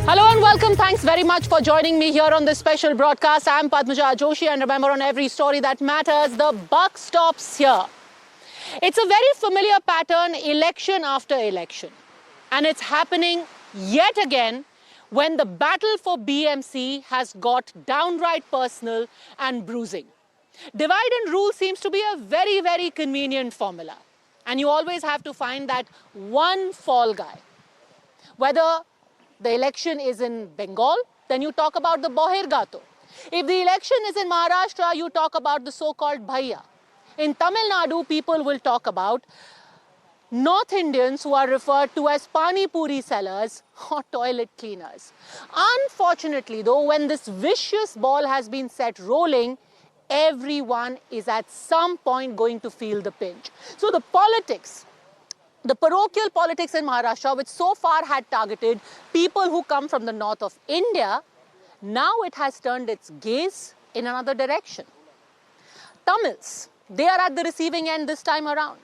Hello and welcome. Thanks very much for joining me here on this special broadcast. I'm Padmaja Joshi, and remember, on every story that matters, the buck stops here. It's a very familiar pattern, election after election. And it's happening yet again when the battle for BMC has got downright personal and bruising. Divide and rule seems to be a very, very convenient formula. And you always have to find that one fall guy. Whether the election is in Bengal, then you talk about the Bohergato. If the election is in Maharashtra, you talk about the so-called Bhaiya. In Tamil Nadu, people will talk about North Indians who are referred to as Pani Puri sellers or toilet cleaners. Unfortunately, though, when this vicious ball has been set rolling, everyone is at some point going to feel the pinch. So the politics, the parochial politics in Maharashtra, which so far had targeted people who come from the north of India, now it has turned its gaze in another direction. Tamils, they are at the receiving end this time around.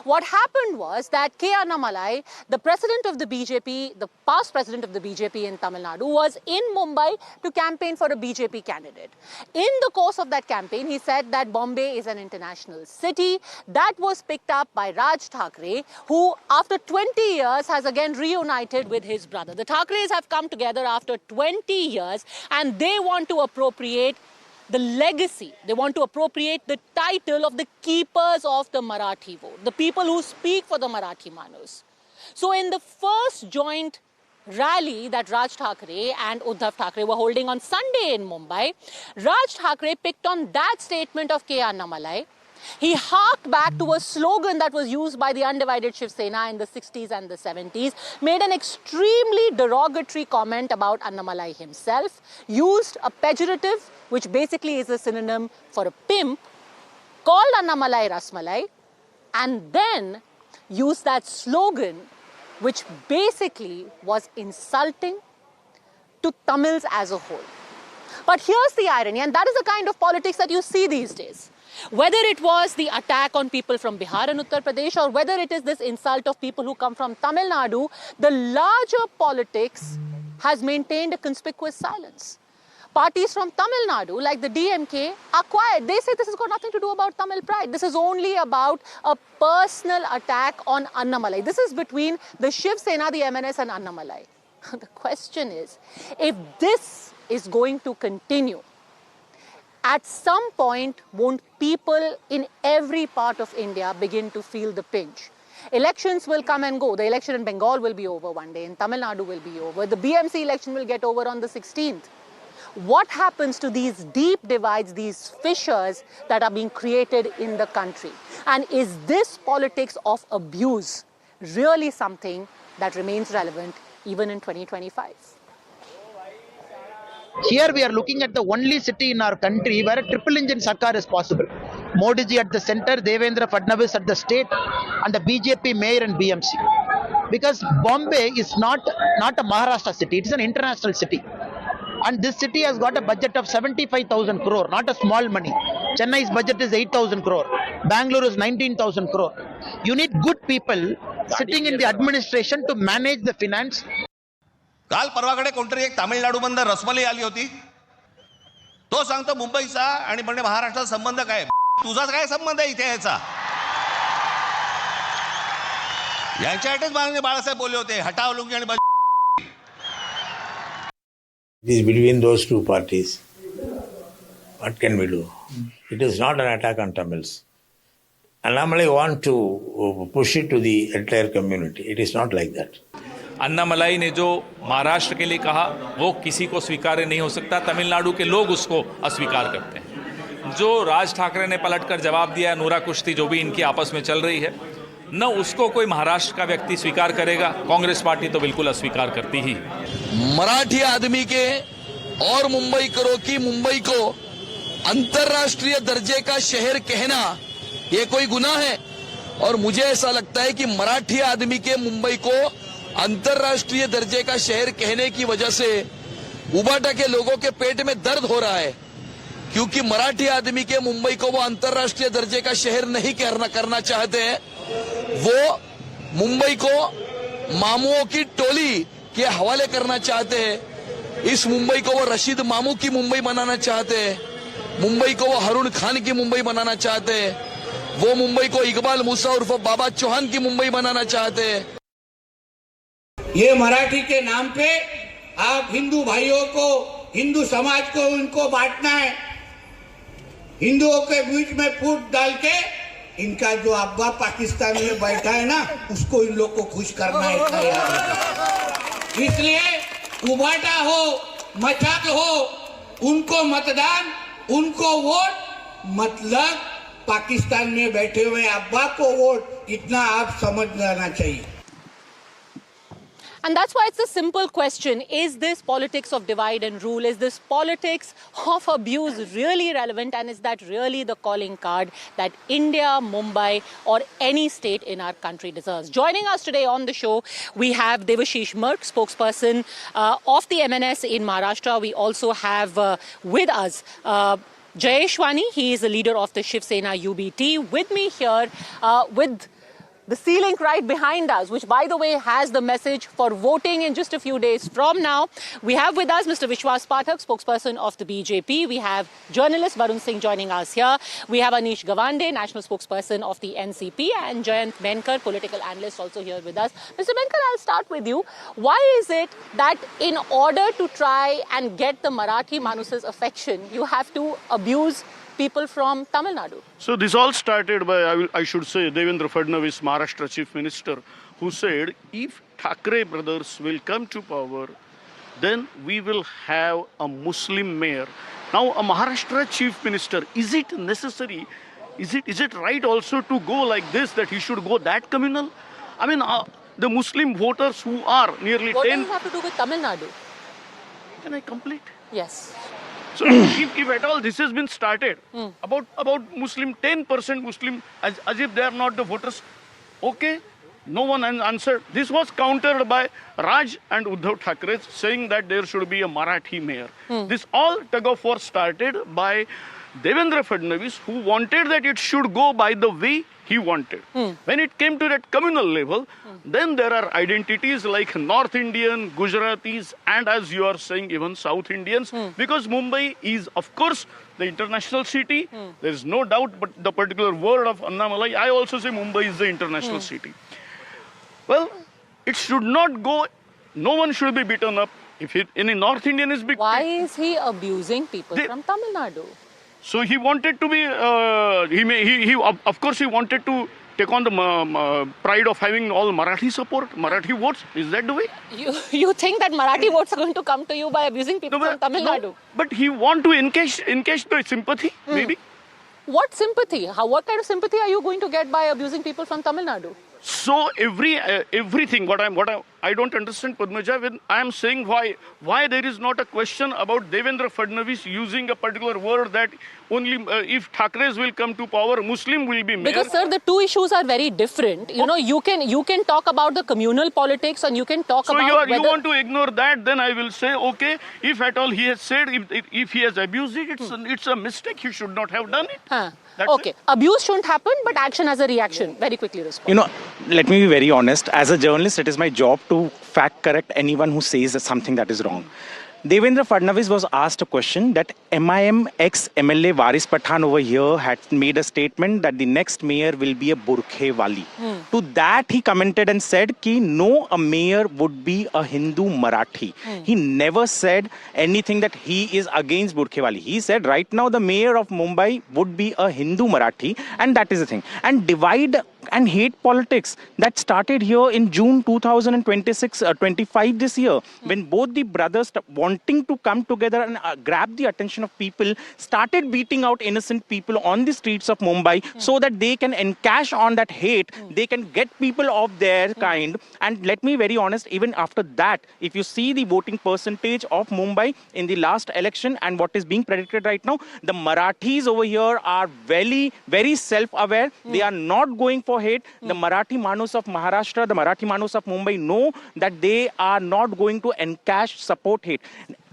What happened was that K. Annamalai, the president of the BJP, the past president of the BJP in Tamil Nadu, was in Mumbai to campaign for a BJP candidate. In the course of that campaign, he said that Bombay is an international city. That was picked up by Raj Thackeray, who after 20 years has again reunited with his brother. The Thackerays have come together after 20 years and they want to appropriate the legacy. They want to appropriate the title of the keepers of the Marathi vote, the people who speak for the Marathi Manus. So in the first joint rally that Raj Thackeray and Uddhav Thackeray were holding on Sunday in Mumbai, Raj Thackeray picked on that statement of K. Annamalai. He harked back to a slogan that was used by the undivided Shiv Sena in the 60s and the 70s, made an extremely derogatory comment about Annamalai himself, used a pejorative, which basically is a synonym for a pimp, called Annamalai Rasmalai, and then used that slogan, which basically was insulting to Tamils as a whole. But here's the irony, and that is the kind of politics that you see these days. Whether it was the attack on people from Bihar and Uttar Pradesh, or whether it is this insult of people who come from Tamil Nadu, the larger politics has maintained a conspicuous silence. Parties from Tamil Nadu, like the DMK, are quiet. They say this has got nothing to do about Tamil pride. This is only about a personal attack on Annamalai. This is between the Shiv Sena, the MNS, and Annamalai. The question is, if this is going to continue, at some point, won't people in every part of India begin to feel the pinch? Elections will come and go. The election in Bengal will be over one day. In Tamil Nadu will be over. The BMC election will get over on the 16th. What happens to these deep divides, these fissures that are being created in the country? And is this politics of abuse really something that remains relevant even in 2025? Here we are looking at the only city in our country where a triple engine Sarkar is possible. Modi ji at the center, Devendra Fadnavis at the state, and the BJP mayor and BMC. Because Bombay is not a Maharashtra city, it is an international city. And this city has got a budget of 75,000 crore, not a small money. Chennai's budget is 8,000 crore. Bangalore is 19,000 crore. You need good people sitting in the administration to manage the finance. काल परवाकडे कोणतरी एक तामिळनाडूमधून रसमलाई आली होती. तो सांगतो मुंबईचा आणि म्हणजे महाराष्ट्राचा संबंध काय? तुझा काय संबंध आहे इथे याचा? यांच्यासाठीच माननीय बाळासाहेब बोलले होते, हटाव लुंगी आणि It is between those two parties. What can we do? It is not an attack on Tamils. Annamalai want to push it to the entire community. It is not like that. Annamalai ने जो महाराष्ट्र के लिए कहा वो किसी को स्वीकार्य नहीं हो सकता. तमिलनाडु के लोग उसको अस्वीकार करते हैं. जो राज ठाकरे ने पलटकर जवाब दिया, नूरा कुश्ती जो भी इनकी आपस में चल रही है, न उसको कोई महाराष्ट्र का व्यक्ति स्वीकार करेगा. कांग्रेस पार्टी तो बिल्कुल अस्वीकार करती ही. मराठी आदमी के और मुंबई करो कि मुंबई को अंतर्राष्ट्रीय दर्जे का शहर कहना ये कोई गुनाह है. और मुझे ऐसा लगता है कि मराठी आदमी के मुंबई को अंतर्राष्ट्रीय दर्जे का शहर कहने की वजह से उबाटा के लोगों के पेट में दर्द हो रहा है, क्योंकि मराठी आदमी के मुंबई को वो अंतर्राष्ट्रीय दर्जे का शहर नहीं करना चाहते हैं. वो मुंबई को मामुओं की टोली के हवाले करना चाहते हैं। इस मुंबई को वो रशीद मामू की मुंबई बनाना चाहते हैं, मुंबई को वो हारून खान की मुंबई बनाना चाहते हैं, वो मुंबई को इकबाल मूसा उर्फ बाबा चौहान की मुंबई बनाना चाहते हैं। ये मराठी के नाम पे आप हिंदू भाइयों को, हिंदू समाज को उनको बांटना है, हिंदुओं के बीच में फूट डाल के इनका जो अब्बा पाकिस्तान में बैठा है ना, उसको इन लोग को खुश करना है। इसलिए उबाटा हो, मचाक हो, उनको मतदान, उनको वोट, मतलब पाकिस्तान में बैठे हुए अब्बा को वोट, इतना आप समझ लेना चाहिए। And that's why it's a simple question. Is this politics of divide and rule? Is this politics of abuse really relevant? And is that really the calling card that India, Mumbai, or any state in our country deserves? Joining us today on the show, we have Devashish Murk, spokesperson of the MNS in Maharashtra. We also have with us Jayesh Wani. He is the leader of the Shiv Sena UBT. With me here with the C-Link right behind us, which by the way has the message for voting in just a few days from now. We have with us Mr. Vishwas Pathak, spokesperson of the BJP. We have journalist Varun Singh joining us here. We have Anish Gawande, national spokesperson of the NCP, and Jayant Menkar, political analyst, also here with us. Mr. Menkar, I'll start with you. Why is it that in order to try and get the Marathi Manus's affection, you have to abuse people from Tamil Nadu? So this all started by, I should say, Devendra Fadnavis, Maharashtra Chief Minister, who said, if Thackeray brothers will come to power, then we will have a Muslim mayor. Now, a Maharashtra Chief Minister, is it necessary? Is it right also to go like this, that he should go that communal? I mean, the Muslim voters who are nearly What 10... does it have to do with Tamil Nadu? Can I complete? Yes. So if at all this has been started, about Muslim, 10% Muslim, as if they are not the voters, okay, no one answered. This was countered by Raj and Uddhav Thackeray saying that there should be a Marathi mayor. This all tug of war started by Devendra Fadnavis, who wanted that it should go by the way he wanted. When it came to that communal level, then there are identities like North Indian, Gujaratis, and as you are saying, even South Indians, because Mumbai is, of course, the international city. There is no doubt, but the particular word of Annamalai, I also say Mumbai is the international city. Well, it should not go, no one should be beaten up. If any North Indian is big. Why is he abusing people from Tamil Nadu? So he wanted to be, of course he wanted to take on the pride of having all Marathi support, Marathi votes. Is that the way? You think that Marathi votes are going to come to you by abusing people from Tamil Nadu? But he want to encash the sympathy, maybe. What sympathy? What kind of sympathy are you going to get by abusing people from Tamil Nadu? So everything, I don't understand, Padmaja, when I am saying why there is not a question about Devendra Fadnavis using a particular word that only if Thackeray's will come to power, Muslim will be mayor. Because sir, the two issues are very different. You know, you can talk about the communal politics and you can talk about whether... you want to ignore that, then I will say, okay, if at all he has said, if he has abused it, it's a mistake, he should not have done it. Okay, abuse shouldn't happen, but action as a reaction. Very quickly respond. You know, let me be very honest. As a journalist, it is my job to fact correct anyone who says something that is wrong. Devendra Fadnavis was asked a question that MIM ex-MLA Waris Pathan over here had made a statement that the next mayor will be a Burkhe Wali. To that he commented and said ki no, a mayor would be a Hindu Marathi. He never said anything that he is against Burkhe Wali. He said right now the mayor of Mumbai would be a Hindu Marathi, and that is the thing. And divide and hate politics that started here in June 2025 this year, when both the brothers wanting to come together and grab the attention of people started beating out innocent people on the streets of Mumbai so that they can encash on that hate, they can get people of their kind. And let me be very honest, even after that, if you see the voting percentage of Mumbai in the last election and what is being predicted right now, the Marathis over here are very, very self-aware. They are not going for hate. The Marathi Manus of Maharashtra, the Marathi Manus of Mumbai know that they are not going to encash support hate.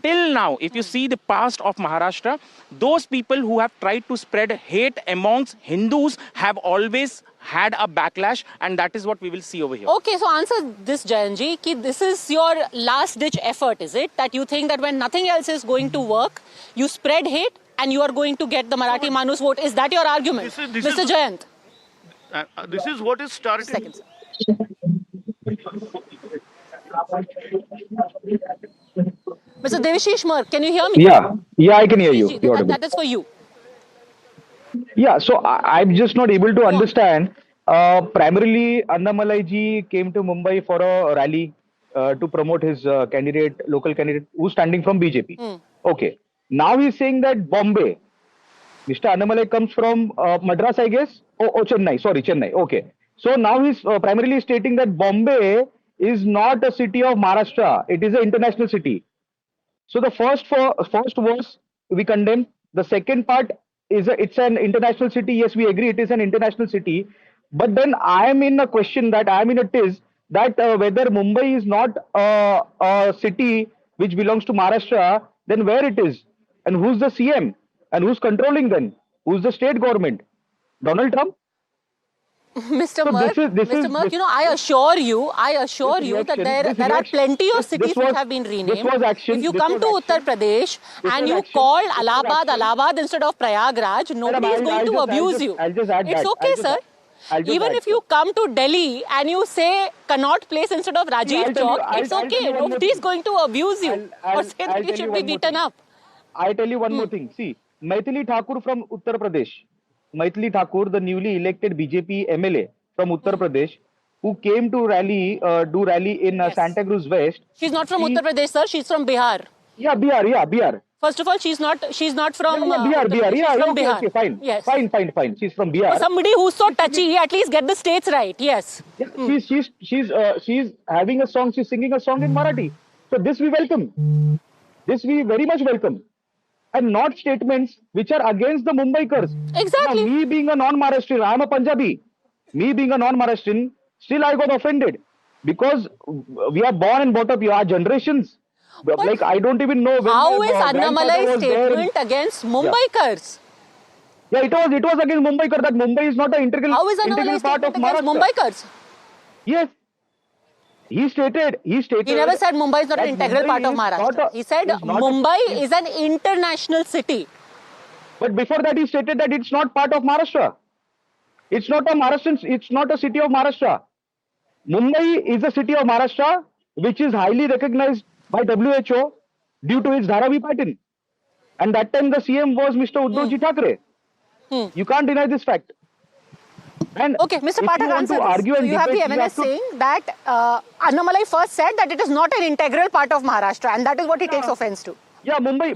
Till now, if you see the past of Maharashtra, those people who have tried to spread hate amongst Hindus have always had a backlash, and that is what we will see over here. Okay, so answer this, Jayanji, ki this is your last ditch effort, is it? That you think that when nothing else is going to work, you spread hate and you are going to get the Marathi Manus vote. Is that your argument, This Mr. is- Jayant? This is what is starting. Seconds. Mr. Devashish Mark, can you hear me? Yeah, I can hear you. Ji, You're audible. that is for you. Yeah, so I'm just not able to understand. Primarily, Annamalai ji came to Mumbai for a rally to promote his local candidate, who's standing from BJP. Okay. Now he's saying that Bombay, Mr. Annamalai comes from Madras, I guess. Chennai. Sorry, Chennai. Okay. So now he's primarily stating that Bombay is not a city of Maharashtra. It is an international city. So the first was we condemn. The second part is it's an international city. Yes, we agree it is an international city. But then I am in a question that I am in a tiz that whether Mumbai is not a city which belongs to Maharashtra, then where it is, and who's the CM, and who's controlling then, who's the state government? Donald Trump? Mr. So Mark, this is- you know, I assure you that there are plenty of cities this was- which have been renamed. this was action, If you this come was to action. Uttar Pradesh This and was you action, call this was Allahabad action. Allahabad instead of Prayagraj, nobody is going to abuse you. I'll just add It's that. okay, sir. I'll just Even add if you come to Delhi and you say Connaught Place instead of I'll Rajiv tell you- Chowk, I'll- it's I'll tell okay. you one more Nobody is thing. going to abuse you I'll- or say I'll that you tell should you be one more beaten thing. up. I tell you one more thing. See, Maithili Thakur from Uttar Pradesh, Maithili Thakur, the newly elected BJP MLA from Uttar Pradesh, who came to do rally in Yes. Santa Cruz West. She's not from She- Uttar Pradesh, sir. She's from Bihar. Yeah, Bihar. First of all, she's not from Bihar. Uttar Pradesh. Yeah, She's from okay, Bihar. okay, fine. Yes. Fine. She's from Bihar. For somebody who's so touchy, at least get the states right. Yes. Yeah, she's having a song. She's singing a song in Marathi. So this we welcome. This we very much welcome. And not statements which are against the Mumbaikars. Exactly. Now, me being a non-Maharashtrian, I am a Punjabi. Me being a non-Maharashtrian, still I got offended because we are born and brought up here. Our generations, like I don't even know when How my is grandfather Annamalai's was there. statement against Mumbaikars? Yeah, it was against Mumbaikar that Mumbai is not an integral How is integral Annamalai's part of statement against Maharashtra. Mumbaikars? Yes. He stated. He never said Mumbai is not an that integral Mumbai part of is not Maharashtra. a- He said is not a- Mumbai is an international city. But before that, he stated that it's not part of Maharashtra. It's not a Maharashtrian. It's not a city of Maharashtra. Mumbai is a city of Maharashtra, which is highly recognized by WHO due to its Dharavi pattern. And that time the CM was Mr. Uddhavji Thackeray. You can't deny this fact. And Okay, Mr. if you Pathak, want answer to this. argue So and you have the debate, you MNS have to- saying that Annamalai first said that it is not an integral part of Maharashtra, and that is what he takes offense to. Yeah, Mumbai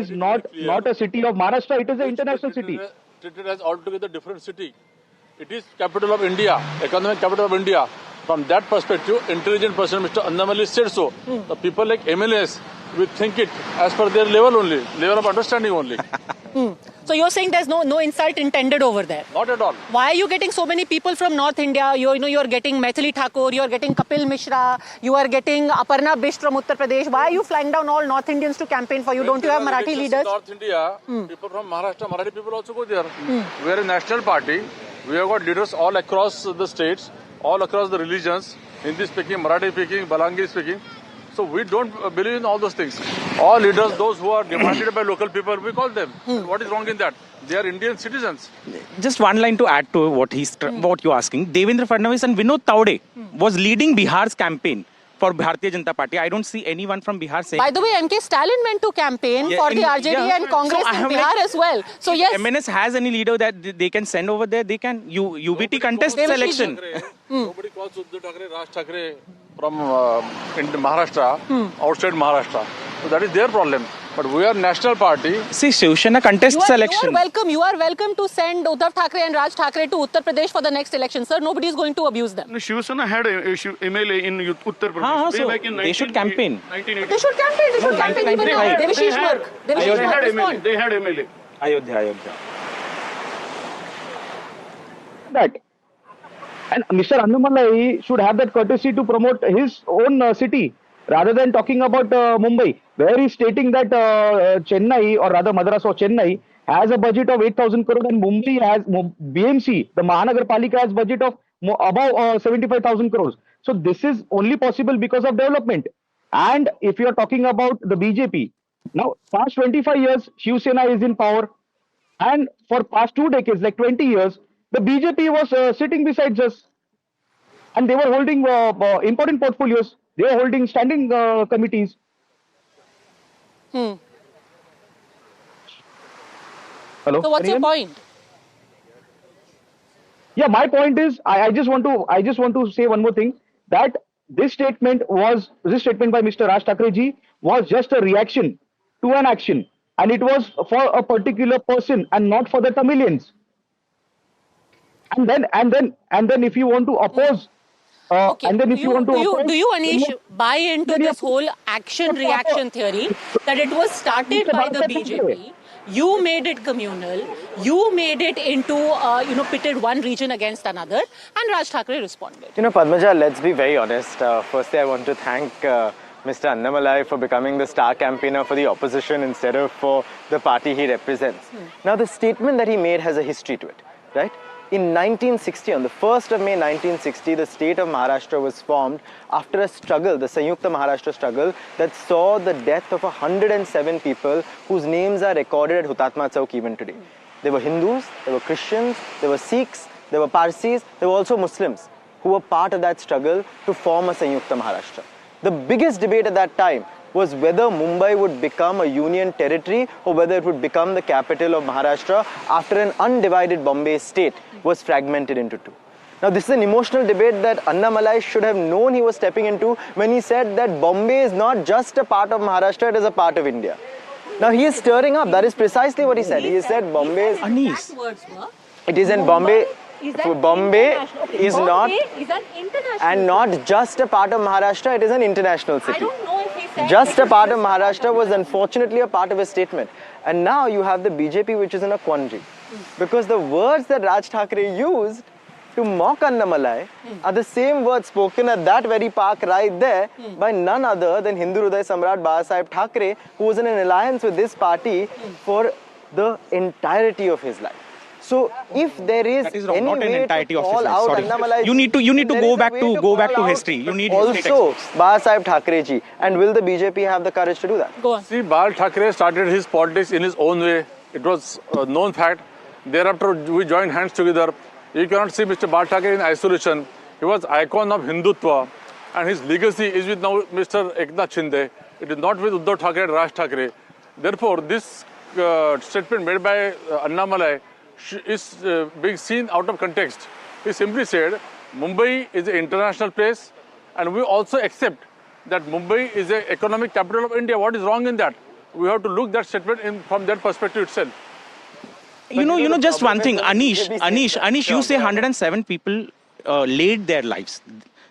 is not a city of Maharashtra. It is an international city. Treated as altogether different city. It is capital of India, economic capital of India. From that perspective, intelligent person, Mr. Annamalai said so. The people like MLAs will think it as per their level only, level of understanding only. So you're saying there's no insult intended over there. Not at all. Why are you getting so many people from North India? You're getting Maithili Thakur, you're getting Kapil Mishra, you are getting Aparna Bisht from Uttar Pradesh. Why are you flying down all North Indians to campaign for you? Don't you have Marathi leaders? North India, people from Maharashtra, Marathi people also go there. We are a national party. We have got leaders all across the states, all across the religions, Hindi speaking, Marathi speaking, Balangi speaking. So we don't believe in all those things. All leaders, those who are demanded by local people, we call them. What is wrong in that? They are Indian citizens. Just one line to add to what you're asking. Devendra Fadnavis and Vinod Taude was leading Bihar's campaign for Bharatiya Janata Party. I don't see anyone from Bihar saying. By the way, MK Stalin went to campaign Yeah, for the in- RJD yeah. and Congress So I in am Bihar like- as well. So if yes, MNS has any leader that they can send over there, they can. UBT contests Devashish election. Nobody calls Uddhav Thackeray, Raj Thackeray from in Maharashtra, outside Maharashtra. So that is their problem. But we are national party. See, Shiv Sena contests election. you are welcome to send Uddhav Thackeray and Raj Thackeray to Uttar Pradesh for the next election, sir. Nobody is going to abuse them. Shiv Sena had a MLA in Uttar Pradesh. हाँ, way so back in they should 1980 campaign. 1980. They should campaign even now. 1995. Devashish Mark. Devashish They Mark, had respond. MLA. They had MLA. Ayodhya. That. And Mr. Annamalai should have that courtesy to promote his own city rather than talking about Mumbai, where he's stating that Chennai, or rather Madras or Chennai, has a budget of 8,000 crore and Mumbai has, BMC, the Mahanagarpalika has budget of above 75,000 crores. So this is only possible because of development. And if you are talking about the BJP, now past 25 years, Shiv Sena is in power. And for past 2 decades, like 20 years, the BJP was sitting beside us. And they were holding important portfolios. They were holding standing committees. Hmm. Hello. So what's your point? Yeah, my point is, I just want to say one more thing, that this statement by Mr. Raj Thackeray ji was just a reaction to an action, and it was for a particular person and not for the Tamilians. And then if you want to oppose, Okay. and then if you want to oppose, do you Anish buy into this whole action reaction theory that it was started by the BJP? You made it communal. You made it into, pitted one region against another, and Raj Thackeray responded. Padmaja, let's be very honest. Firstly, I want to thank Mr. Annamalai for becoming the star campaigner for the opposition instead of for the party he represents. Now, the statement that he made has a history to it, right? In 1960, on the 1st of May 1960, the state of Maharashtra was formed after a struggle, the Sanyukta Maharashtra struggle, that saw the death of 107 people whose names are recorded at Hutatma Chowk even today. There were Hindus, there were Christians, there were Sikhs, there were Parsis, there were also Muslims who were part of that struggle to form a Sanyukta Maharashtra. The biggest debate at that time was whether Mumbai would become a union territory or whether it would become the capital of Maharashtra after an undivided Bombay state was fragmented into two. Now, this is an emotional debate that Annamalai should have known he was stepping into when he said that Bombay is not just a part of Maharashtra, it is a part of India. Now, he is stirring up. That is precisely what he said. He said Bombay is... It is in Bombay. Bombay is not... Is an international and not just a part of Maharashtra, it is an international city. I don't know if he said Just a part of Maharashtra was unfortunately a part of his statement. And now you have the BJP which is in a quandary. Because the words that Raj Thackeray used to mock Annamalai are the same words spoken at that very park right there by none other than Hindu Hriday Samrat Babasaheb Thackeray, who was in an alliance with this party for the entirety of his life. So if there is that is wrong, any not an way entirety to of his call life. out Sorry. Annamalai, You need to there is go a back way to call history. out You need history also textbooks. Babasaheb Thackeray ji, and will the BJP have the courage to do that? Go on. See, Bal Thackeray started his politics in his own way. It was a known fact. Thereafter, we joined hands together. You cannot see Mr. Bal Thackeray in isolation. He was icon of Hindutva, and his legacy is with now Mr. Eknath Shinde. It is not with Uddhav Thackeray and Raj Thackeray. Therefore, this statement made by Annamalai is being seen out of context. He simply said Mumbai is an international place, and we also accept that Mumbai is an economic capital of India. What is wrong in that? We have to look that statement from that perspective itself. You know, just one thing, Anish, you say 107 people laid their lives.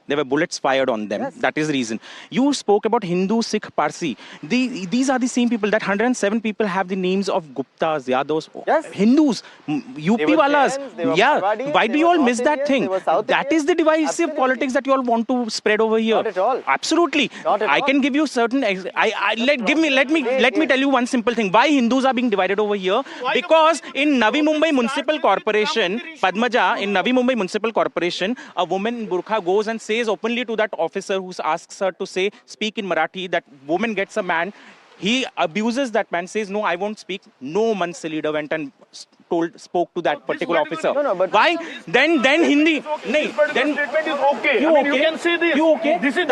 There were bullets fired on them. Yes. That is the reason. You spoke about Hindu, Sikh, Parsi. These are the same people. That 107 people have the names of Guptas, Yadavs, yes. Hindus, UP Walas. Yeah. Parwadis, Why do you all miss that Indians, thing? That is the divisive Absolutely. politics that you all want to spread over here. Not at all. Absolutely. Not at I all. can give you certain. Let me tell you one simple thing. Why Hindus are being divided over here? Because in Navi Mumbai Municipal Corporation, Padmaja, in Navi Mumbai Municipal Corporation, a woman in burqa goes and says openly to that officer who asks her to speak in Marathi. That woman gets a man. He abuses that man, says, no, I won't speak. No Mansa leader went and spoke to that particular officer. No, but why? Then Hindi. Then Then statement is okay. You I mean, okay? you can say this. You okay? This is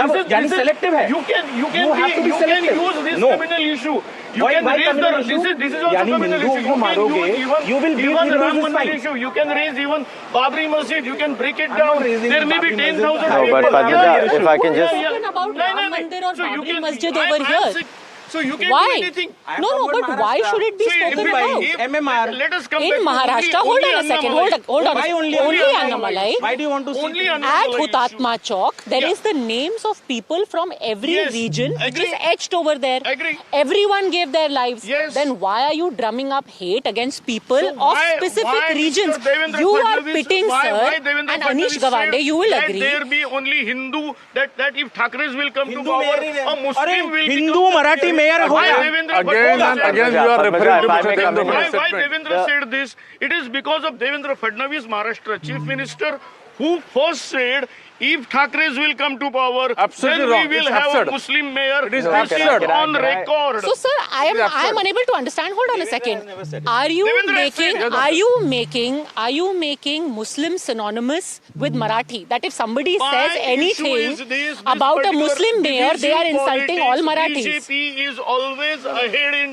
selective hai. You can You have to be you can selective. use this No. communal issue. You Why can raise communal the issue? this is also Yani communal Hindu issue. ko maroge, you will beat even Hindus Ram is Mandir fine. issue. You can raise even Babri Masjid. You can break it I'm down. not raising There may be Babri 10,000 Masjid. No, but people. Padmaja, if I can just... Talking about Ram Mandir or Babri Masjid over here. So you can Why? do anything. No, but why should it be See, if spoken it- about? if- MMR. Let us come In back to Maharashtra, hold on a second, hold on. Why only Annamalai? Why do you want to see? Only At Annamalai Hutatma Chowk, there Yeah. is the names of people from every Yes, region which agree. is etched over there. Agree. Everyone gave their lives. Yes. Then why are you drumming up hate against people So of why- specific why regions? Mr. Devendra You are Fadnavis- pitting, why sir, Devendra and Fadnavis Anish Gawande, said you will that agree. there be only Hindu, that if Thackeray's will come Hindu to power, मेरे a Muslim will Hindu become... Marathi mayor Why होगा? Devendra Again and again you are referring to Mr. Devendra Why Fadnavis' statement. Devendra said this? It is because of Devendra Fadnavis, Maharashtra Chief Minister, who first said, if Thackeray's will come to power, Absolutely then wrong. we will It's have absurd. a Muslim mayor. It is This absurd. is on record. So, sir, I am unable to understand. Hold on a second. Are you making Muslim synonymous with Marathi? That if somebody says anything about a Muslim mayor, they are insulting all Marathis. BJP is always ahead in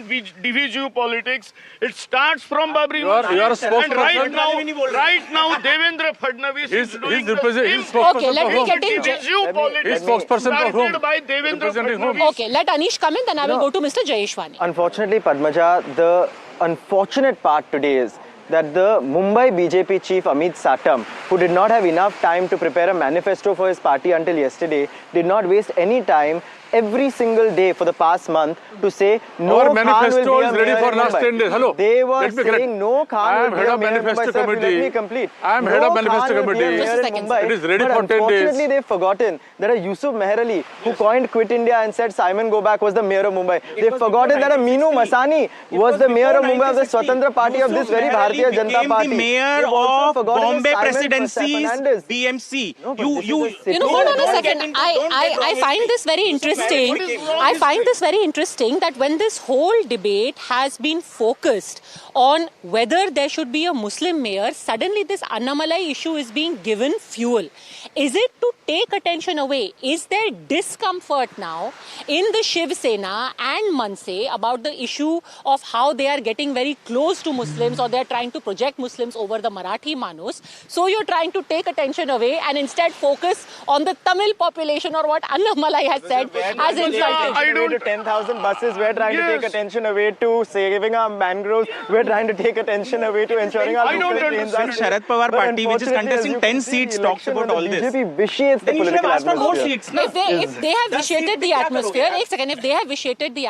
divisive politics. It starts from Babri You are a Masjid, and spokesperson. right now, Devendra Fadnavis is doing the same. Okay, let me get in. Divisive politics He's spokesperson for whom? started by Devendra Representing whom? Fadnavis. Okay, let Anish come in, then I will go to Mr. Jayeshwani. Unfortunately, Padmaja, the unfortunate part today is that the Mumbai BJP chief Amit Satam, who did not have enough time to prepare a manifesto for his party until yesterday, did not waste any time every single day for the past month to say no Our Khan manifesto will be a is ready mayor for in last Mumbai. 10 days. Hello. They were Let me correct. saying no Khan I am will be head a of mayor in manifesto Mumbai. Sir, committee. let me complete. I am head No of manifesto Khan will be a committee. mayor Just a in second, Mumbai. sir. It is ready But for 10 days. unfortunately, they've forgotten that a Yusuf Meher Ali, who coined Quit India and said Simon Go Back, was the mayor of Mumbai. They've forgotten that a Meenu Masani was the mayor of Mumbai of the Swatantra Party of this very Bharatiya Janata Party. The mayor They've also of forgotten Bombay Simon Presidency's Fernandez. BMC. No, but this is a city. You know, hold on a second. I find this very interesting. I find this very interesting that when this whole debate has been focused on whether there should be a Muslim mayor, suddenly this Annamalai issue is being given fuel. Is it to take attention away? Is there discomfort now in the Shiv Sena and Manse about the issue of how they are getting very close to Muslims, or they are trying to project Muslims over the Marathi Manus? So you're trying to take attention away and instead focus on the Tamil population, or what Annamalai has said as insulting. I don't- To 10,000 buses, we're trying to Yes. take attention away to saving our mangroves, we're trying to take attention away to ensuring our I don't local trains understand. are Sharad Pawar But party, which is unfortunately, contesting as you 10 can see, seats, the talks election about on all the this. BJP vitiates the Then you should have political asked for more atmosphere. seats. na? If they have vitiated the atmosphere, if they have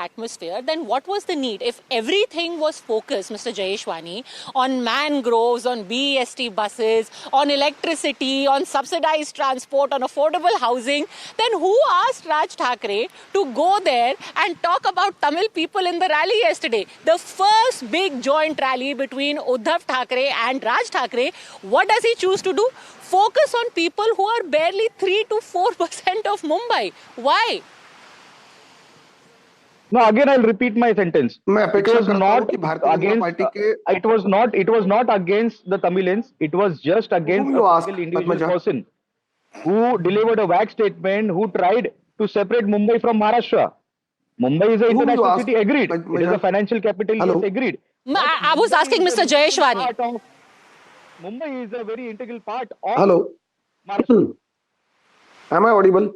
atmosphere, then what was the need? If everything was focused, Mr. Jayeshwani, on mangroves, on BEST buses, on electricity, on subsidized transport, on affordable housing, then who asked Raj Thackeray to go there and talk about Tamil people in the rally yesterday? The first big joint rally between Uddhav Thackeray and Raj Thackeray. What does he choose to do? Focus on people who are barely 3 to 4% of Mumbai. Why? No, again I'll repeat my sentence. मैं It अपेक्षा was करता हूं not कि Bharatiya Janata against. Party के It was not against the Tamilians. It was just against you a ask, single individual Padmaja? person who delivered a vague statement, who tried to separate Mumbai from Maharashtra. Mumbai is an Whom you international ask, city. Agreed. Padmaja? It is a financial capital. Hello? Yes, agreed. I was asking Mr. Jayeshwani. Mumbai is a very integral part of Hello. Maharashtra. Am I audible?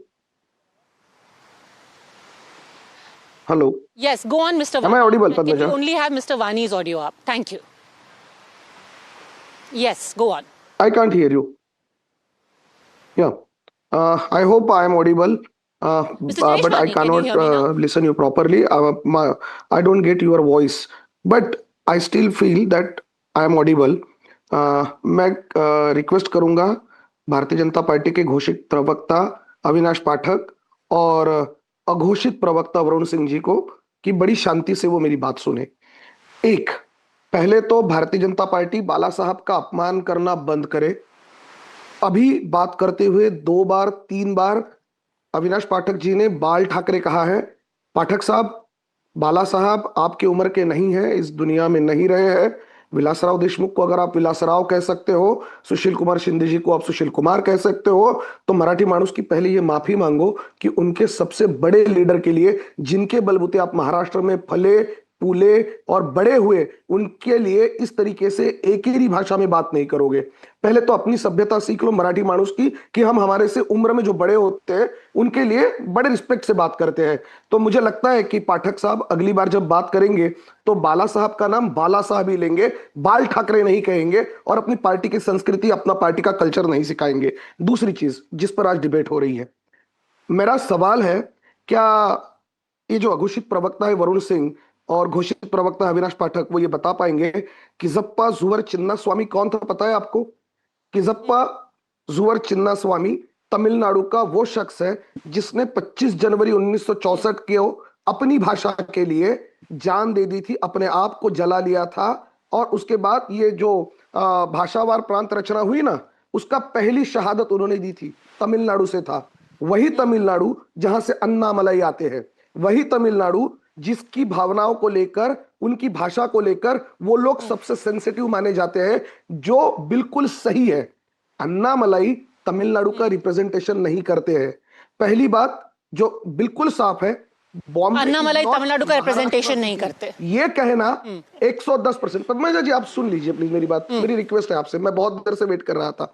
Hello. Yes, go on, Mr. Am I audible, Can you Padmaja? only have Mr. Vani's audio up? Thank you. Yes, go on. I can't hear you. Yeah. I hope I am audible. But I Jayeshwani, can you cannot hear me now? listen you properly. I don't get your voice. But I still feel that I am audible. मैं request करूंगा Bharatiya Janata party के घोषित प्रवक्ता अविनाश पाठक और अघोषित प्रवक्ता वरुण सिंह जी को कि बड़ी शांति से वो मेरी बात सुने। एक, पहले तो भारतीय जनता पार्टी बाला साहब का अपमान करना बंद करे। अभी बात करते हुए 2 बार 3 बार अविनाश पाठक जी ने बाल ठाकरे कहा है। पाठक साहब, बाला साहब आपकी उम्र के नहीं है, इस दुनिया में नहीं रहे हैं। विलासराव देशमुख को अगर आप विलासराव कह सकते हो, सुशील कुमार शिंदे जी को आप सुशील कुमार कह सकते हो, तो मराठी मानुस की पहले ये माफी मांगो कि उनके सबसे बड़े लीडर के लिए, जिनके बलबूते आप महाराष्ट्र में फले फूले और बड़े हुए, उनके लिए इस तरीके से एक ही भाषा में बात नहीं करोगे। पहले तो अपनी सभ्यता सीख लो मराठी मानुस की कि हम हमारे से उम्र में जो बड़े होते हैं उनके लिए बड़े रिस्पेक्ट से बात करते हैं। तो मुझे लगता है कि पाठक साहब अगली बार जब बात करेंगे तो बाला साहब का नाम बाला साहब ही लेंगे, बाल ठाकरे नहीं कहेंगे और अपनी पार्टी की संस्कृति, अपना पार्टी का कल्चर नहीं सिखाएंगे। दूसरी चीज जिस पर आज डिबेट हो रही है, मेरा सवाल है, क्या ये जो अघोषित प्रवक्ता है वरुण सिंह और घोषित प्रवक्ता अविनाश पाठक, वो ये बता पाएंगे कि जप्पा जुवर चिन्ना स्वामी कौन था? पता है आपको कि जप्पा जुवर चिन्ना स्वामी तमिलनाडु का वो शख्स है जिसने 25 जनवरी 1964 को अपनी भाषा के लिए जान दे दी थी, अपने आप को जला लिया था। और उसके बाद ये जो भाषावार प्रांत रचना हुई ना, उसका पहली शहादत उन्होंने दी थी, तमिलनाडु से था। वही तमिलनाडु जहां से अन्नामलाई आते हैं, वही तमिलनाडु जिसकी भावनाओं को लेकर, उनकी भाषा को लेकर वो लोग सबसे सेंसिटिव माने जाते हैं, जो बिल्कुल सही है। अन्नामलाई तमिलनाडु का रिप्रेजेंटेशन नहीं करते हैं। पहली बात जो बिल्कुल साफ है, बॉम्बे अन्नामलाई तमिलनाडु का रिप्रेजेंटेशन नहीं करते, ये कहना 110%। पद्मजा जी आप सुन लीजिए प्लीज मेरी बात, मेरी रिक्वेस्ट है आपसे, मैं बहुत देर से वेट कर रहा था।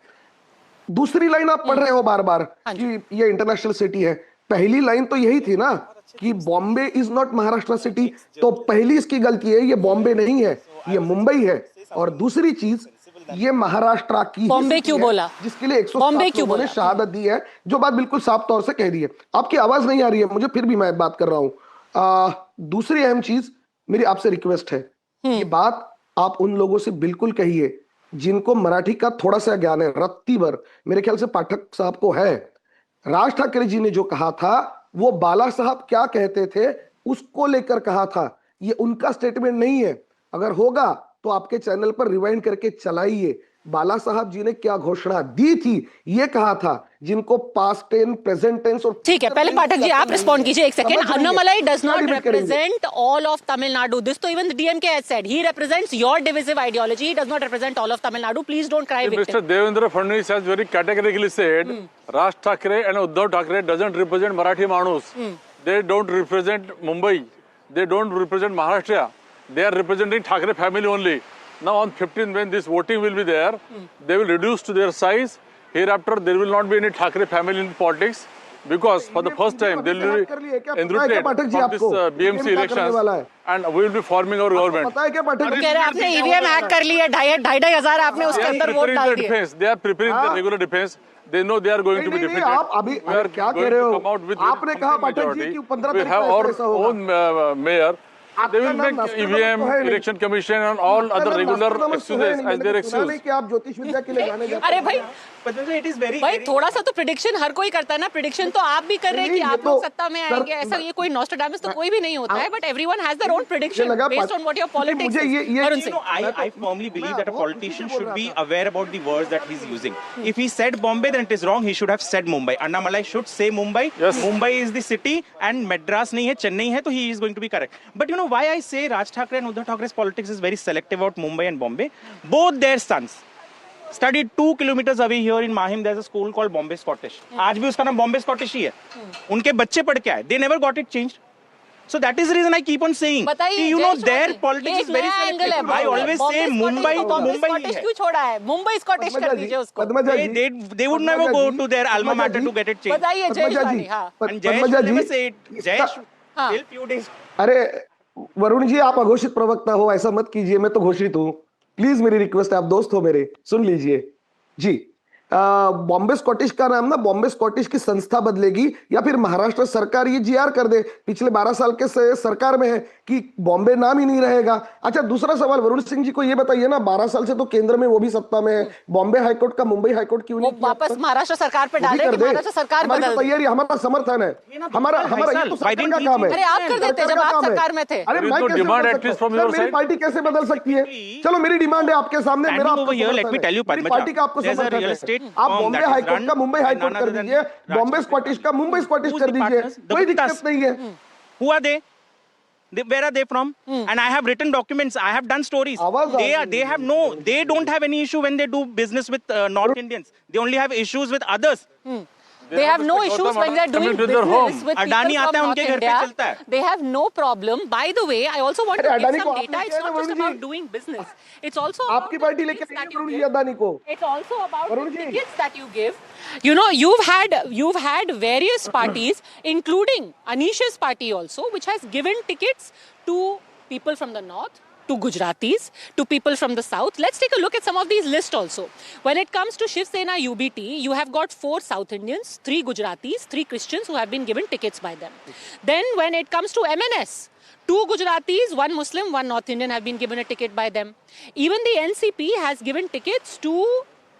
दूसरी लाइन आप पढ़ रहे हो बार बार कि ये इंटरनेशनल सिटी है, पहली लाइन तो यही थी ना कि Bombay is not Maharashtra city. तो पहली इसकी गलती है, ये बॉम्बे नहीं है, ये मुंबई है। और दूसरी चीज, ये महाराष्ट्र की बॉम्बे क्यों बोला, जिसके लिए 107 लोगों ने शहादत दी है, जो बात बिल्कुल साफ तौर से कह दी है। आपकी आवाज नहीं आ रही है मुझे, फिर भी मैं बात कर रहा हूं। दूसरी अहम चीज, मेरी आपसे रिक्वेस्ट है, ये बात आप उन लोगों से बिल्कुल कहिए जिनको मराठी का थोड़ा सा ज्ञान है, रत्ती भर, मेरे ख्याल से पाठक साहब को है। राज ठाकरे जी ने जो कहा था, वो बाला साहब क्या कहते थे उसको लेकर कहा था, ये उनका स्टेटमेंट नहीं है। अगर होगा तो आपके चैनल पर रिवाइंड करके चलाइए, बाला साहब जी ने क्या घोषणा दी थी, ये कहा था, जिनको पास्ट टेंस, प्रेजेंट टेंस और ठीक है, पहले पाठक जी आप रिस्पॉन्ड कीजिए एक second. Annamalai does not represent all of Tamil Nadu, this too even the DMK has said, he represents your divisive ideology, he does not represent all of Tamil Nadu, please don't cry victim. Mr. Devendra Fadnavis has very categorically said Raj Thackeray and Uddhav Thackeray doesn't represent Marathi Manus. They don't represent Mumbai, they don't represent Maharashtra, they are representing Thackeray family only. Now on 15th, when this voting will be there, they will reduce to their size. Hereafter there will not be any Thackeray family in politics, because for the first time they will be enrooted from this BMC elections and we will be forming our government. पता है क्या पाठक जी? कह रहे आपने EVM hack कर लिया, 2,500 आपने उसके अंदर वोट डाल दिए। They are preparing the regular defense. They know they are going to be defeated. आप अभी क्या कह रहे हो? आपने कहा पाठक जी कि 15 we have our own mayor. They will make EVM, election commission and all other regular excuses as their excuse. कि आप ज्योतिष विद्या के लिए जाने जाते अरे भाई, भाई थोड़ा सा तो प्रिडिक्शन हर कोई करता है ना, प्रिडिक्शन तो आप भी कर रहे हैं कि आप लोग सत्ता में आएंगे, ऐसा ये कोई नॉस्ट्राडामस तो कोई भी नहीं होता है, but everyone has their own prediction based on what your politics. I firmly believe that a politician should be aware about the words that he's using. If he said Bombay, then it is wrong. He should have said Mumbai. Annamalai should say Mumbai. Yes. Mumbai is the city and Madras nahi hai, Chennai hai, so he is going to be correct. But you know why I say Raj Thackeray and Uddhav Thackre's politics is very selective about Mumbai and Bombay? Both their sons studied 2 kilometers away here in Mahim. There's a school called Bombay Scottish. आज भी उसका नाम Bombay Scottish ही है। उनके बच्चे पढ़ के आए। They never got it changed. So that is the reason I keep on saying. You know their politics is very selective. I always say Mumbai Scottish क्यों छोड़ा है? मुंबई स्कॉटिश कर दीजिए उसको। They would never go to their alma mater to get it changed. बताइए जयेश, हाँ। And Jayesh will never say it. Jayesh till few days. अरे वरुण जी, आप अघोषित प्रवक्ता हो, ऐसा मत कीजिए, मैं तो घोषित हूँ। प्लीज मेरी रिक्वेस्ट है, आप दोस्त हो मेरे, सुन लीजिए जी। बॉम्बे स्कॉटिश का नाम ना बॉम्बे स्कॉटिश की संस्था बदलेगी, या फिर महाराष्ट्र सरकार ये जीआर कर दे, पिछले 12 साल के से सरकार में है कि बॉम्बे नाम ही नहीं रहेगा। अच्छा, दूसरा सवाल वरुण सिंह जी को ये बताइए ना, 12 साल से तो केंद्र में वो भी सत्ता में है, बॉम्बे हाईकोर्ट का मुंबई हाईकोर्ट क्यों नहीं वापस महाराष्ट्र सरकार पे डाल रहे हैं? महाराष्ट्र सरकार बदल तैयारी, हमारा समर्थन है, हमारा ये तो सरकार का काम है। अरे आप कर देते जब आप सरकार में थे। अरे मैं मेरी पार्टी कैसे बदल सकती है? चलो मेरी डिमांड है आपके सामने, मेरा पार्टी का आपको समर्थन है। आप बॉम्बे हाईकोर्ट का मुंबई हाईकोर्ट कर दीजिए, बॉम्बे स्कॉटिश का मुंबई स्कॉटिश कर दीजिए, कोई दिक्कत नहीं है। Who are they? Where are they from? And I have written documents. I have done stories. They don't have any issue when they do business with North Indians. They only have issues with others. They have no issues when they are doing business with Adani people आता है from उनके North घर पे India. चलता है। They have no problem. By the way, I also want to give Adani some को data. आपने It's किया not just Varun about ji? doing business. It's also about आपकी पार्टी लेके tickets that Varun you ji give. Adani को। It's also about Varun the ji. tickets that you give. You know, you've had various parties, including Anish's party also, which has given tickets to people from the north, to Gujaratis, to people from the south. Let's take a look at some of these lists also. When it comes to Shiv Sena UBT, you have got 4 South Indians, 3 Gujaratis, 3 Christians who have been given tickets by them. Then when it comes to MNS, 2 Gujaratis, 1 Muslim, 1 North Indian have been given a ticket by them. Even the NCP has given tickets to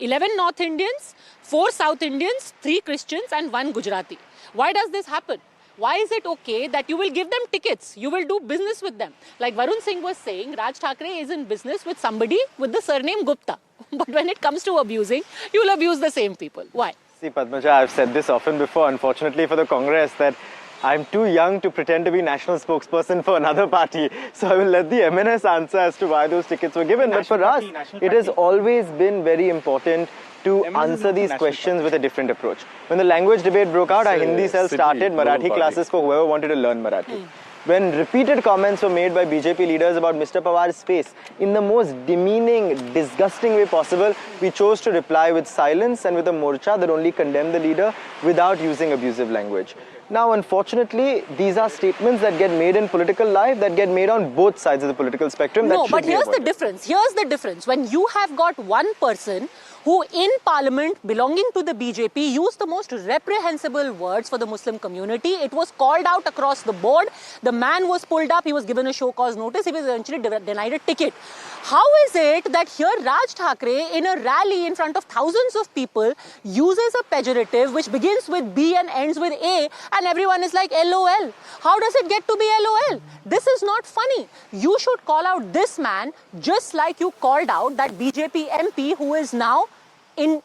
11 North Indians, 4 South Indians, 3 Christians and 1 Gujarati. Why does this happen? Why is it okay that you will give them tickets? You will do business with them. Like Varun Singh was saying, Raj Thackeray is in business with somebody with the surname Gupta. But when it comes to abusing, you will abuse the same people. Why? See, Padmaja, I've said this often before, unfortunately for the Congress, that I'm too young to pretend to be national spokesperson for another party. So I will let the MNS answer as to why those tickets were given. But for us, it has always been very important to answer these questions with a different approach. When the language debate broke out, our Hindi cell started Marathi classes for whoever wanted to learn Marathi. When repeated comments were made by BJP leaders about Mr. Pawar's face in the most demeaning, disgusting way possible, we chose to reply with silence and with a morcha that only condemned the leader without using abusive language. Now, unfortunately, these are statements that get made in political life, that get made on both sides of the political spectrum. No, but here's the difference. Here's the difference. When you have got one person who in parliament belonging to the BJP used the most reprehensible words for the Muslim community, it was called out across the board. The man was pulled up, he was given a show cause notice, he was eventually denied a ticket. How is it that here Raj Thackeray in a rally in front of thousands of people uses a pejorative which begins with B and ends with A and everyone is like LOL? How does it get to be LOL? This is not funny. You should call out this man just like you called out that BJP MP who is now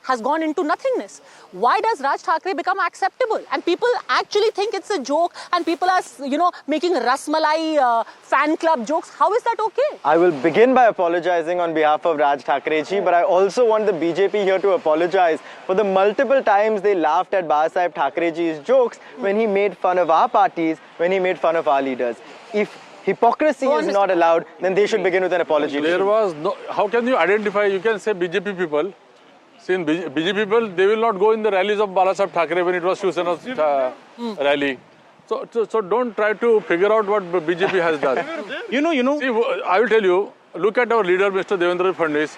has gone into nothingness. Why does Raj Thackeray become acceptable? And people actually think it's a joke and people are, making Rasmalai fan club jokes. How is that okay? I will begin by apologizing on behalf of Raj Thackeray ji, but I also want the BJP here to apologize for the multiple times they laughed at Babasaheb Thackeray ji's jokes when he made fun of our parties, when he made fun of our leaders. If hypocrisy is not allowed, then they should begin with an apology. There was no, how can you identify, you can say BJP people. See, in BJP people, they will not go in the rallies of Babasaheb Thackeray when it was Shiv Sena's rally. So don't try to figure out what BJP has done. You know. See, I will tell you, look at our leader, Mr. Devendra Fadnavis.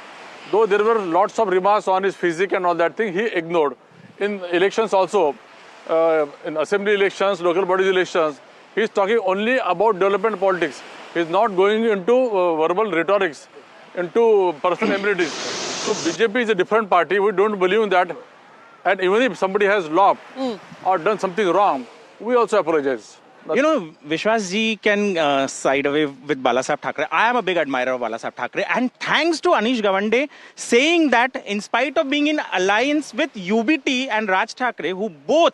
Though there were lots of remarks on his physique and all that thing, he ignored. In elections also, in assembly elections, local bodies elections, he is talking only about development politics. He is not going into verbal rhetorics, into personal amenities. So BJP is a different party. We don't believe in that. And even if somebody has lost or done something wrong, we also apologize. Vishwas ji can side away with Babasaheb Thackeray. I am a big admirer of Babasaheb Thackeray. And thanks to Anish Gawande saying that in spite of being in alliance with UBT and Raj Thackeray, who both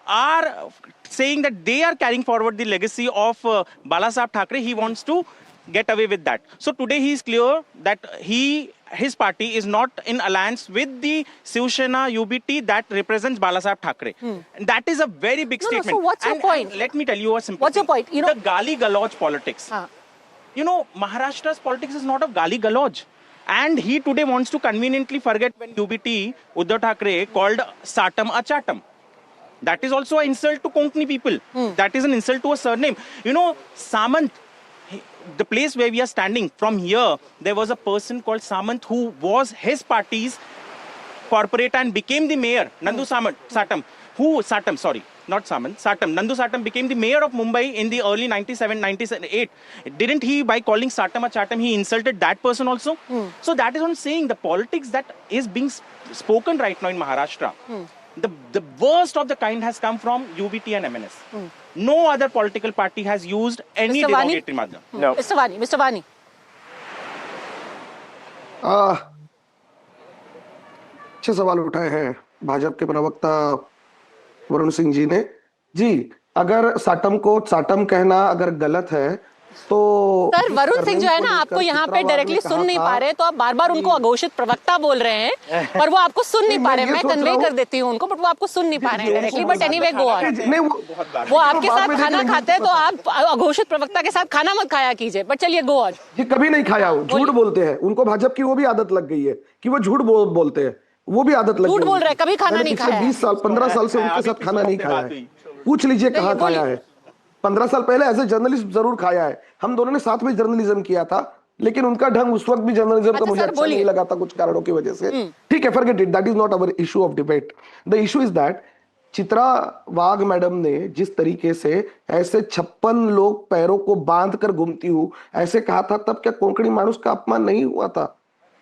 are saying that they are carrying forward the legacy of Babasaheb Thackeray, he wants to get away with that. So today he is clear that his party is not in alliance with the Shiv Sena UBT that represents Babasaheb Thackeray. And that is a very big statement. So what's your point? Let me tell you a simple What's thing. your point? The gali galoj politics. Maharashtra's politics is not of gali galoj. And he today wants to conveniently forget when UBT, Uddhav Thackeray, called Satam a Chatam. That is also an insult to Konkani people. That is an insult to a surname. Samant, the place where we are standing, from here, there was a person called Samant who was his party's corporate and became the mayor, Nandu Satam. Nandu Satam became the mayor of Mumbai in the early 97, 98. Didn't he, by calling Satam a Chatam, he insulted that person also? So that is what I'm saying. The politics that is being spoken right now in Maharashtra, the worst of the kind has come from UBT and MNS. No other political party has used any derogatory madhyam. No. Mr. Vani. अच्छे सवाल उठाए हैं भाजपा के प्रवक्ता वरुण सिंह जी ने। जी, अगर साटम को साटम कहना अगर गलत है तो सर, वरुण सिंह जो है ना, आपको यहाँ पे डायरेक्टली सुन नहीं पा रहे, तो आप बार बार उनको अघोषित प्रवक्ता बोल रहे हैं और वो आपको सुन नहीं पा रहे। मैं कन्वे कर देती हूँ उनको, बट वो आपको सुन नहीं पा रहे हैं directly. But anyway, go on. वो आपके साथ खाना खाते हैं तो आप अघोषित प्रवक्ता के साथ खाना मत खाया कीजिए, बट चलिए गो ऑन। जी, कभी नहीं खाया, झूठ बोलते हैं। उनको भाजपा की वो भी आदत लग गई है कि वो झूठ बोलते हैं, वो भी आदत लग गई है। झूठ बोल रहे हैं, कभी खाना नहीं खाया। 20 साल 15 साल से उनके साथ खाना नहीं खाया है। पूछ लीजिए कहाँ खाया है। 15 साल पहले एज ए जर्नलिस्ट जरूर खाया है। हम दोनों ने साथ में जर्नलिज्म किया था, लेकिन उनका ढंग उस वक्त भी जर्नलिज्म का मुझे अच्छा नहीं लगा था कुछ कारणों की वजह से। ठीक है, forget it, that is not our issue of debate. The issue is that Chitra Wagh madam ने जिस तरीके से ऐसे 56 लोग पैरों को बांध कर घूमती हूँ ऐसे कहा था, तब क्या कोंकणी मानुस का अपमान नहीं हुआ था?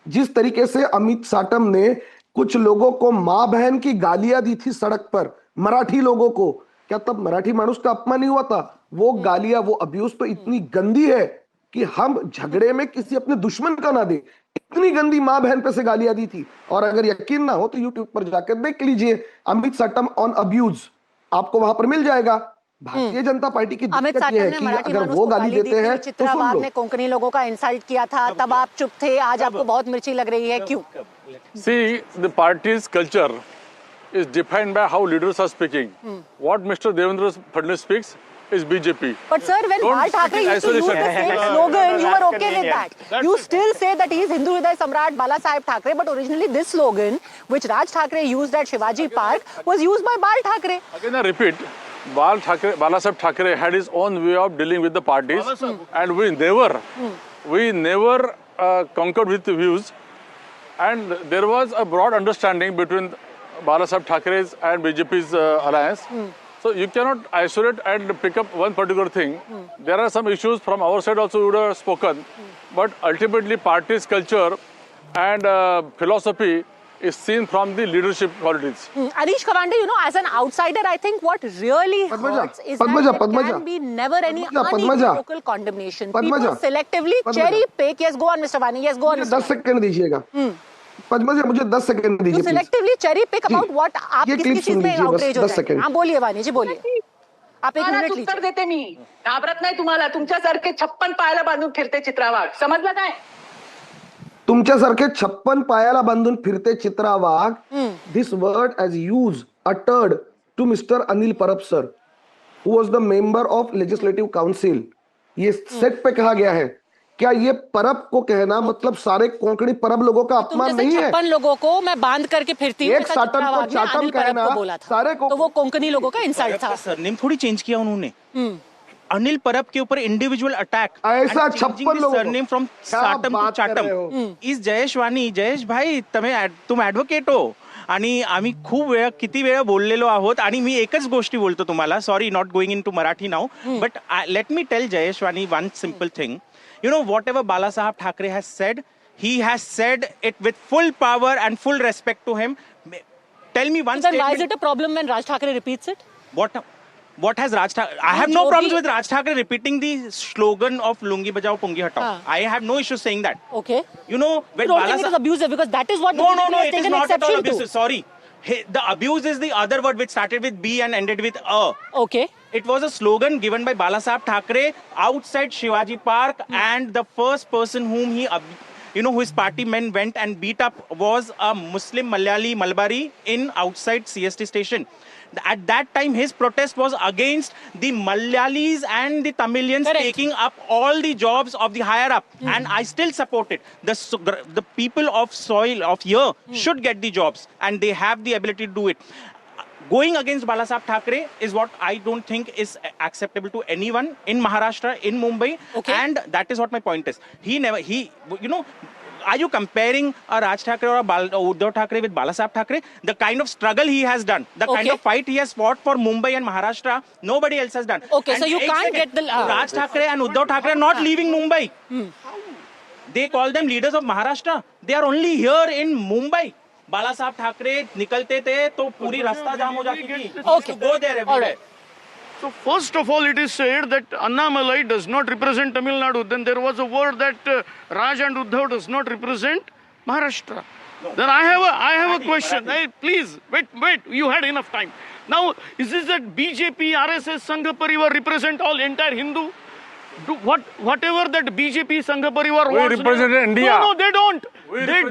जिस तरीके से अमित साटम ने कुछ लोगों को मां बहन की गालियां दी थी सड़क पर, मराठी लोगों को, क्या तब मराठी मानुस का अपमान नहीं हुआ था? वो गालियां, वो अब्यूज तो इतनी गंदी है कि हम झगड़े में किसी अपने दुश्मन का ना दे, इतनी गंदी माँ बहन पे से गालियां दी थी। और अगर यकीन ना हो तो यूट्यूब पर जाकर देख लीजिए, अमित साटम ऑन अब्यूज, आपको वहां पर मिल जाएगा। भारतीय जनता पार्टी की अमित दिक्कत ये है साटम ने कि मराठी अगर मानुस वो को गाली गाली देते दी थी, हैं तो चित्रा सुन वाघ लो। ने कोंकणी लोगों का इंसल्ट किया था, तब आप चुप थे, आज आपको बहुत मिर्ची लग रही है, क्यों? See, the party's culture is defined by how leaders are speaking. What Mr. Devendra Fadnavis speaks is BJP. But sir, when Don't Bal Thackeray speak in used to use the isolation. same slogan, you were okay with that. You still say that he is Hindu Hriday Samrat Bala Saheb Thackeray, but originally this slogan, which Raj Thackeray used at Shivaji Park, was used by Bal Thackeray. Again, I repeat, Bala Saheb Thackeray had his own way of dealing with the parties, and we never conquered with the views. And there was a broad understanding between Bala Saheb Thackera's and BJP's alliance. So you cannot isolate and pick up one particular thing. There are some issues from our side also we would have spoken, but ultimately party's culture and philosophy is seen from the leadership qualities. Anish Kawande, you know, as an outsider, I think what really hurts is that there can be never any unequivocal condemnation. People selectively cherry pick. Yes, go on, Mr. Vani. Yes, go on, Mr. 10 second दीजिएगा। पद्मजा, मुझे 10 second दीजिए। You selectively cherry pick about what आप ये किस clip चीज सुन में लीजिए बस, outrage हो 10 जाए। सेकंड। हाँ बोलिए वानी जी, बोलिए। आप एक मिनट उत्तर लीजिए। देते मी, घाबरत नाही तुम्हाला, तुमच्यासारखे 56 पायाला बांधून फिरते चित्रावाघ, समजलं काय? तुमच्यासारखे 56 पायाला बांधून फिरते Chitra Wagh, this word as used uttered to mister Anil Parab sir, who was the member of legislative council. ये सेट पे कहा गया है। क्या ये परब को कहना मतलब सारे कोंकणी परब लोगों का अपमान नहीं है? 56 लोगों को मैं बांध करके फिरती हूँ, एक साटम को चाटम कहना, बोला था, सारे को तो वो कोंकणी लोगों का इंसल्ट था। सरनेम थोड़ी चेंज किया उन्होंने। अनिल परब के ऊपर इंडिविजुअल अटैक, ऐसा 56 लोगों surname from Satam to Chatam is Jayesh Wani. Jayesh भाई, तुम ॲडव्होकेट हो आणि आम्ही खूप वेळा किती वेळा बोललेलो आहोत, आणि मी एकच गोष्टी बोलतो तुम्हाला, sorry not going into Marathi now, but let me tell Jayesh Vani one simple thing. You know, whatever Bala Saheb Thackeray has said, he has said it with full power and full respect to him. Tell me one Then why is it a problem when Raj Thackeray repeats it? What has Raj Thackeray? I have no problems with Raj Thackeray repeating the slogan of Lungi Bajao Pungi Hatao. I have no issue saying that. Okay. You know, when Bala Saheb... it is abusive because that is what No, has it is taken not at all exception abusive. to. Sorry. The abuse is the other word which started with B and ended with A. Okay. It was a slogan given by Bala Saheb Thackeray outside Shivaji Park, and the first person whom his party men went and beat up was a Muslim Malayali Malbari in outside CST station. At that time, his protest was against the Malayalis and the Tamilians taking up all the jobs of the higher up, and I still support it. The people of soil of here should get the jobs, and they have the ability to do it. Going against Bala Saheb Thackeray is what I don't think is acceptable to anyone in Maharashtra, in Mumbai, and that is what my point is. Are you comparing a Raj Thackeray or a Uddhav Thackeray with Bala Saheb Thackeray? The kind of struggle he has done, the kind of fight he has fought for Mumbai and Maharashtra, nobody else has done. Okay, and so you can't get the... Raj Thackeray and Uddhav Thackeray are not leaving Mumbai. They call them leaders of Maharashtra. They are only here in Mumbai. Bala Saheb Thackeray निकलते थे तो पूरी रास्ता जाम हो जाती थी. Okay. Go there every day. So first of all, it is said that Annamalai does not represent Tamil Nadu. Then there was a word that Raj and Uddhav does not represent Maharashtra. Then I have a question. Hey, please, wait, you had enough time. Now, is this that BJP, RSS, Sangha Parivar represent all entire Hindu? Whatever that BJP, Sangha Parivar wants. We represent India. No, they don't. They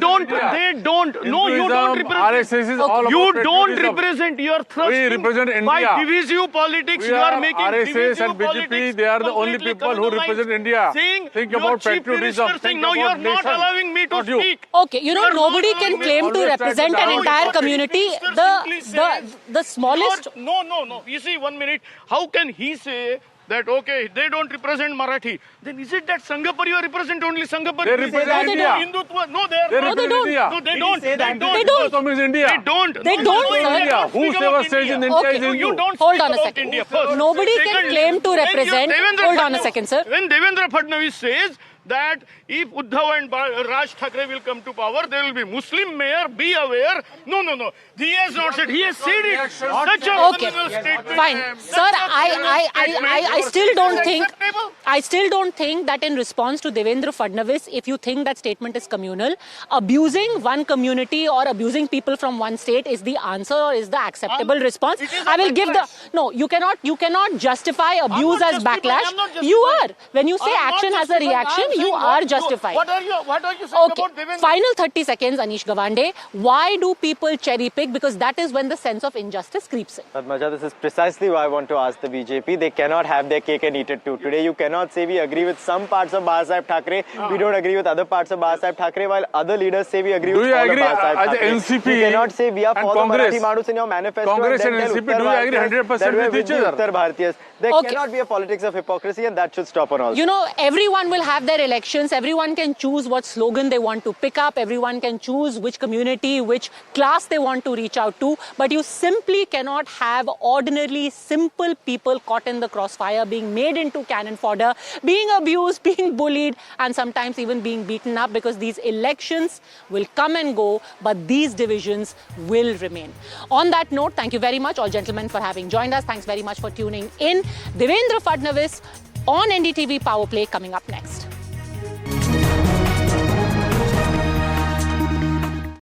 don't. No, you don't represent. RSS is all you about don't patriotism. represent. You are thrusting. We represent India. By divisive politics, you are making RSS divisive and BJP, politics they are the only completely people who communalized. represent India. Saying Think your about chief patriotism. minister saying, Think now you are about not nation. allowing me to Not you. speak. Okay, nobody can claim to represent an entire community. The smallest... No. You see, 1 minute. How can he say that, okay, they don't represent Marathi? Then is it that Sangha Parivar represent only Sangha Parivar? They represent India. Hindutva? No, they represent India. No, they don't. They don't. India. They don't, sir. India. Whoever says in India is Hindu. You don't Hold speak on a about second. India first. Nobody can claim to represent... Hold on a second, sir. When Devendra Fadnavis says that if Uddhav and Raj Thackeray will come to power, there will be Muslim mayor. Be aware. No. He has not said. He has said it. Such a Okay, criminal statement. fine, sir. I still don't think that in response to Devendra Fadnavis, if you think that statement is communal, abusing one community or abusing people from one state is the answer or is the acceptable response. I will give the no. You cannot justify abuse as backlash. You are when you say action has a reaction, you are justified. What are you saying Okay, about Devendra? final 30 seconds, Anish Gawande. Why do people cherry pick? Because that is when the sense of injustice creeps in. Padmaja, this is precisely why I want to ask the BJP. They cannot have their cake and eat it too. Today, you cannot say we agree with some parts of Babasaheb Thackeray, we don't agree with other parts of Babasaheb Thackeray, while other leaders say we agree with all of Babasaheb Thackeray. NCP you cannot say we are for the Congress. Marathi Manus in your manifesto. Congress and and then tell NCP, Uttar do you agree Bhartiyas 100% that we're with each the other? Uttar Bhartiyas. There Okay. cannot be a politics of hypocrisy, and that should stop on all. You know, everyone will have their elections. Everyone can choose what slogan they want to pick up. Everyone can choose which community, which class they want to reach out to. But you simply cannot have ordinarily simple people caught in the crossfire, being made into cannon fodder, being abused, being bullied, and sometimes even being beaten up, because these elections will come and go, but these divisions will remain. On that note, thank you very much, all gentlemen, for having joined us. Thanks very much for tuning in. Devendra Fadnavis on NDTV Power Play coming up next.